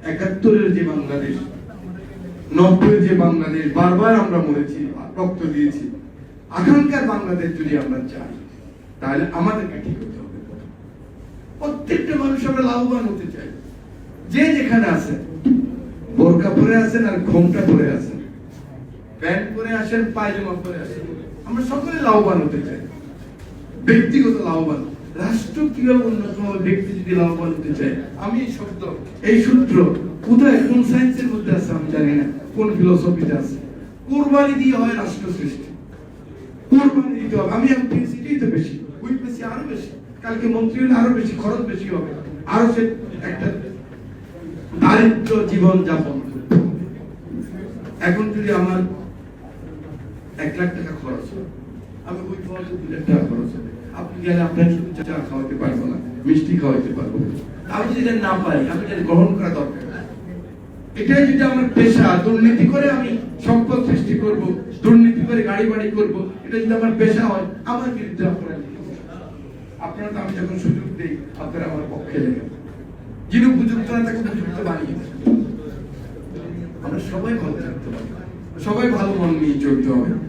71-এর যে বাংলাদেশ, 90-এর যে বাংলাদেশ, বারবার আমরা মরেছি, রক্ত দিয়েছি, আকাঙ্ক্ষার বাংলাদেশ যদি আমরা চাই, তাহলে আমাদেরকে ঠিক হতে হবে। প্রত্যেকটা মানুষ আমরা লাভবান হতে চাই। যে যেখানে আছে, বোরকা পরে আছেন আর ঘোমটা পরে আছেন, প্যান্ট পরে আসেন, পায়জামা পরে আসেন, আমরা সকলে লাভবান হতে চাই। ব্যক্তিগত লাভবান, রাষ্ট্র কিভাবে উন্নত হবে, ব্যক্তি যদি লাভবান হতে চায়। আমি এই সূত্র কোথায় কোন সায়েন্সের মধ্যে আছে আমি জানি না, কোন ফিলোসফিতে আছে। কোরবানি দিয়ে হয় রাষ্ট্র সৃষ্টি, কোরবানি দিতে হবে। আমি সিটিই তো বেশি, উইপেসি আরো বেশি, কালকে মন্ত্রী হলে আরো বেশি খরচ বেশি হবে, আরো সে একটা দারিদ্র জীবন যাপন। এখন যদি আমার 1 লাখ টাকা খরচ হয়, আমি ওই খরচে 2 লাখ টাকা খরচ হবে। আপনি গেলে আপনার শুধু চা খাওয়াতে পারবো না, মিষ্টি খাওয়াতে পারবো। আমি যদি এটা না পাই, আমি এটা গ্রহণ করা দরকার। এটাই যদি আমার পেশা, দুর্নীতি করে আমি সম্পদ সৃষ্টি করব, দুর্নীতি করে গাড়ি বাড়ি করব, এটা যদি আমার পেশা হয়, আমার বিরুদ্ধে আপনারা তো আমি যখন সুযোগ দিই, আপনারা আমার পক্ষে লেগে, যিনি উপযুক্ত না তাকে উপযুক্ত বানিয়ে দেন। আমরা সবাই ভালো থাকতে পারি, সবাই ভালো মন নিয়ে চলতে হবে।